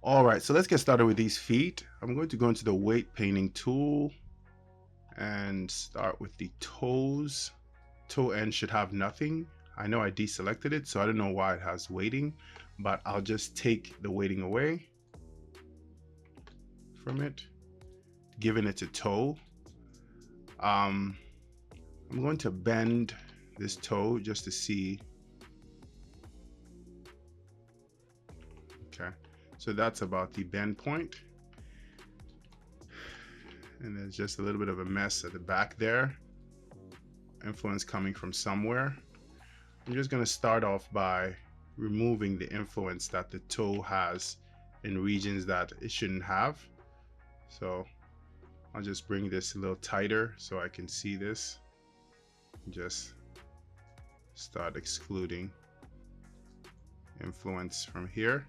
All right, so let's get started with these feet. I'm going to go into the weight painting tool and start with the toes. Toe end should have nothing. I know I deselected it, so I don't know why it has weighting, but I'll just take the weighting away from it, giving it a toe. I'm going to bend this toe just to see. Okay, so that's about the bend point. And there's just a little bit of a mess at the back there. Influence coming from somewhere. I'm just going to start off by removing the influence that the toe has in regions that it shouldn't have. So I'll just bring this a little tighter so I can see this. Just start excluding influence from here.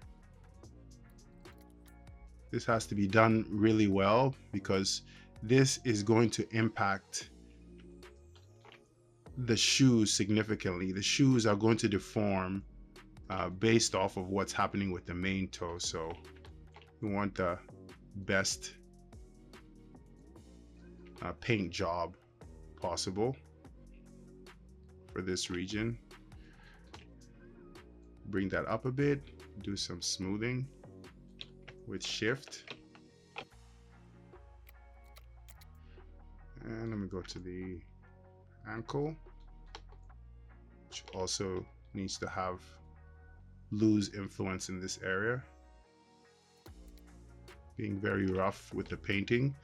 This has to be done really well because this is going to impact the shoes significantly. The shoes are going to deform based off of what's happening with the main toe. So we want the best paint job possible for this region. Bring that up a bit, do some smoothing with shift. And let me go to the ankle, which also needs to have loose influence in this area. Being very rough with the painting.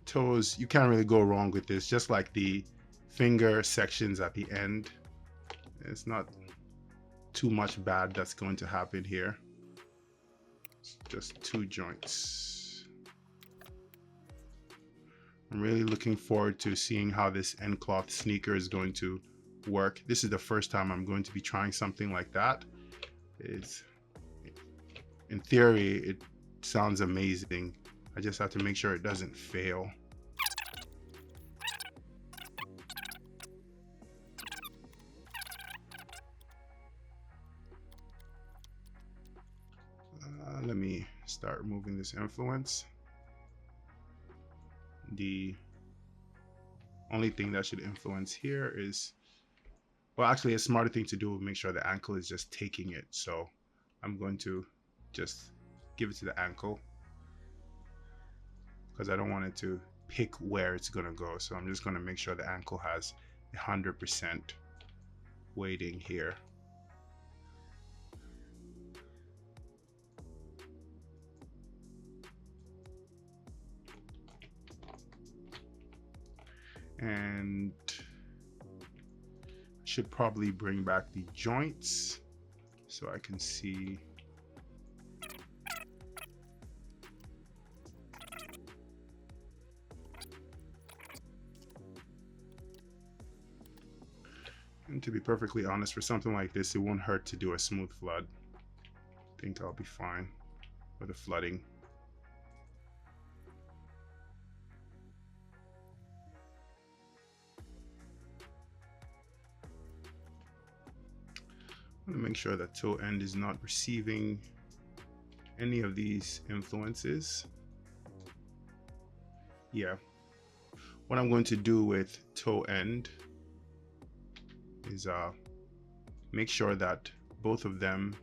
Toes, you can't really go wrong with this, just like the finger sections at the end. It's not too much bad that's going to happen here. It's just two joints. I'm really looking forward to seeing how this end cloth sneaker is going to work. This is the first time I'm going to be trying something like that. It's, in theory, it sounds amazing. I just have to make sure it doesn't fail. Let me start removing this influence. The only thing that should influence here is, well, actually a smarter thing to do would make sure the ankle is just taking it. So I'm going to just give it to the ankle because I don't want it to pick where it's going to go. So I'm just going to make sure the ankle has 100% weighting here. And should probably bring back the joints so I can see. And to be perfectly honest, for something like this, it won't hurt to do a smooth flood. I think I'll be fine with the flooding. I'm going to make sure that toe end is not receiving any of these influences. Yeah. What I'm going to do with toe end is make sure that both of them,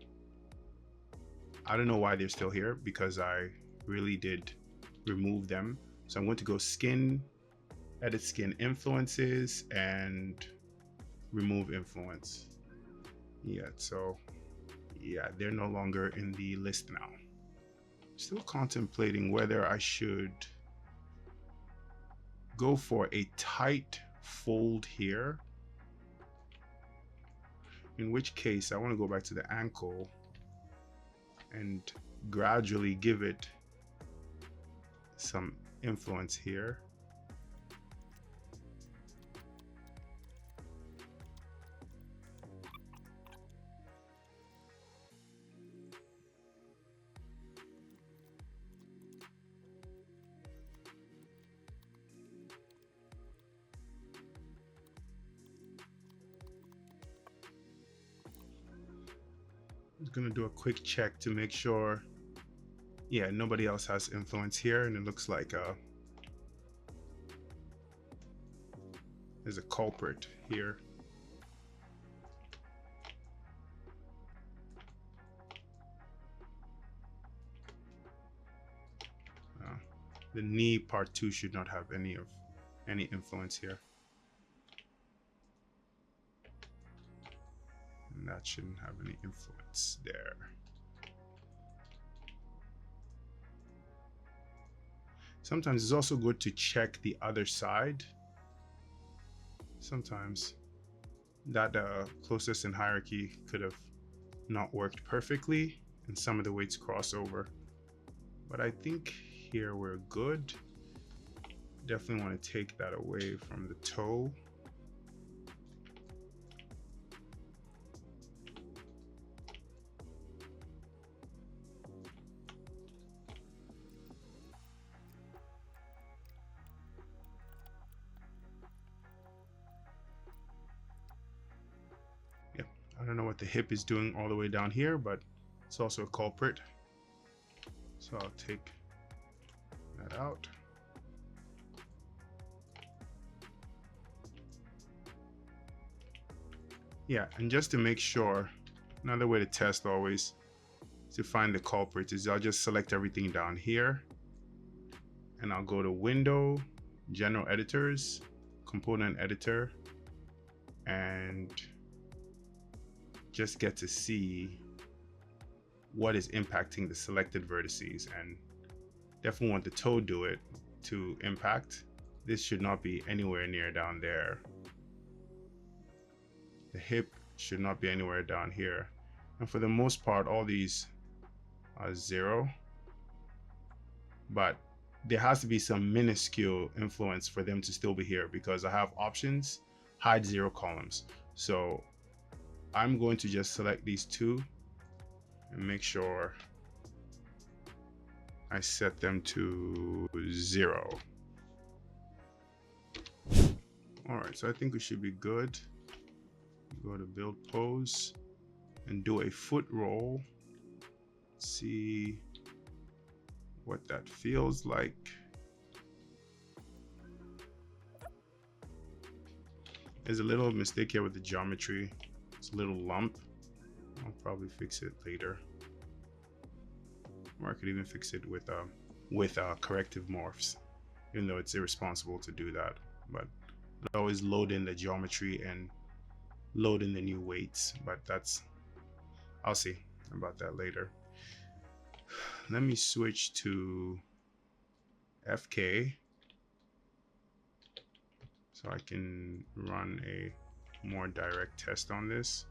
I don't know why they're still here because I really did remove them. So I'm going to go skin, edit skin influences, and remove influence. Yeah, so yeah, they're no longer in the list now. Still contemplating whether I should go for a tight fold here, in which case I want to go back to the ankle and gradually give it some influence here. I'm just going to do a quick check to make sure Yeah, nobody else has influence here, and it looks like there's a culprit here. The knee part 2 should not have any influence here, and that shouldn't have any influence there. Sometimes it's also good to check the other side. Sometimes that closest in hierarchy could have not worked perfectly and some of the weights cross over, but I think here we're good. Definitely want to take that away from the toe. Yep, I don't know what the hip is doing all the way down here, but it's also a culprit. So I'll take that out. Yeah, and just to make sure, another way to test always to find the culprit is I'll just select everything down here, and I'll go to Window, General Editors, Component Editor, and just get to see what is impacting the selected vertices, and definitely want the toe do it to impact. This should not be anywhere near down there. The hip should not be anywhere down here. And for the most part, all these are 0. But there has to be some minuscule influence for them to still be here, because I have options, hide 0 columns. So I'm going to just select these 2 and make sure I set them to 0. All right, so I think we should be good. Go to build pose and do a foot roll. See what that feels like. There's a little mistake here with the geometry. It's a little lump. I'll probably fix it later, or I could even fix it with corrective morphs, even though it's irresponsible to do that. But I always load in the geometry and load in the new weights, but I'll see about that later. Let me switch to FK so I can run a more direct test on this.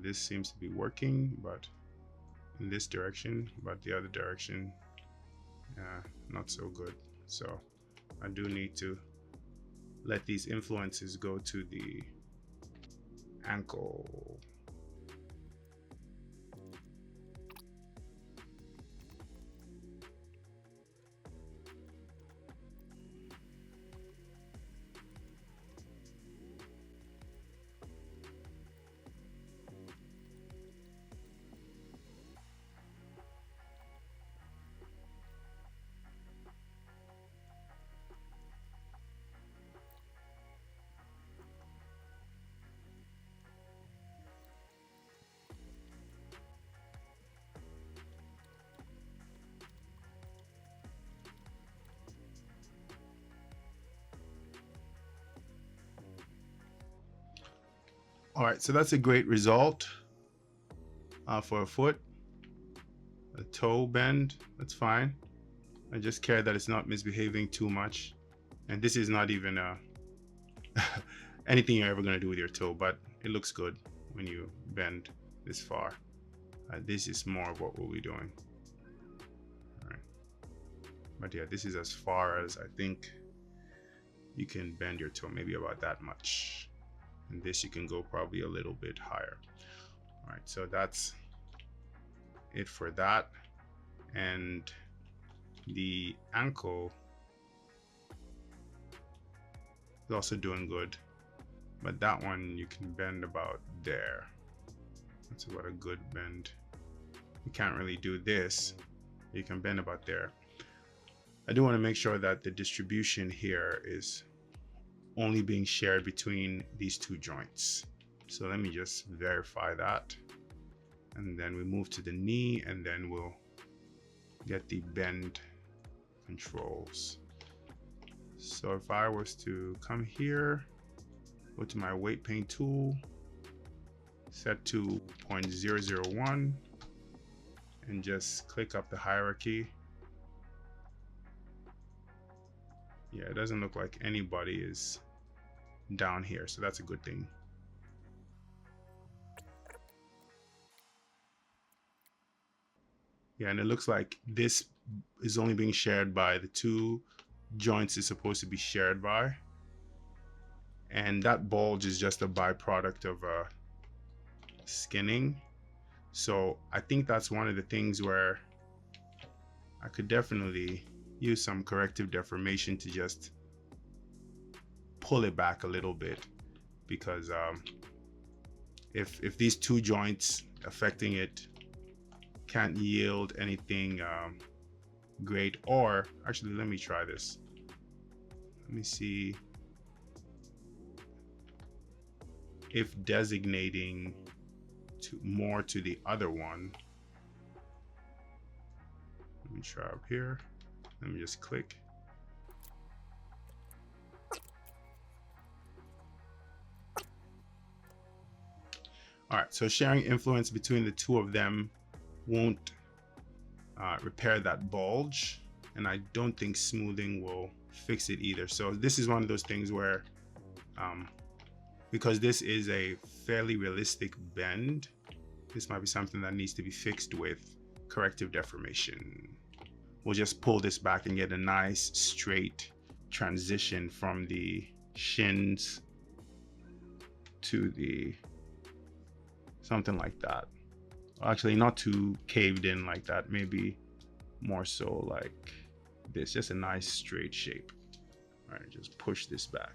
This seems to be working, but in this direction, but the other direction, not so good. So I do need to let these influences go to the ankle. All right, so that's a great result for a foot. A toe bend, that's fine. I just care that it's not misbehaving too much. And this is not even anything you're ever going to do with your toe, but it looks good when you bend this far. This is more of what we'll be doing. All right. But yeah, this is as far as I think you can bend your toe, maybe about that much. And this you can go probably a little bit higher. All right, so that's it for that. And the ankle is also doing good, but that one you can bend about there. That's about a good bend. You can't really do this. You can bend about there. I do want to make sure that the distribution here is only being shared between these two joints. So let me just verify that. And then we move to the knee, and then we'll get the bend controls. So if I was to come here, go to my weight paint tool, set to 0.001, and just click up the hierarchy. Yeah, it doesn't look like anybody is down here, so that's a good thing. Yeah, and it looks like this is only being shared by the two joints it's supposed to be shared by. And that bulge is just a byproduct of skinning. So I think that's one of the things where I could definitely use some corrective deformation to just pull it back a little bit, because if these two joints affecting it can't yield anything great, or actually let me try this. Let me see if designating more to the other one. Let me try up here. Let me just click. All right, so sharing influence between the two of them won't repair that bulge, and I don't think smoothing will fix it either. So this is one of those things where because this is a fairly realistic bend, this might be something that needs to be fixed with corrective deformation. We'll just pull this back and get a nice straight transition from the shins to the something like that. Actually, not too caved in like that, maybe more so like this, just a nice straight shape. All right, just push this back.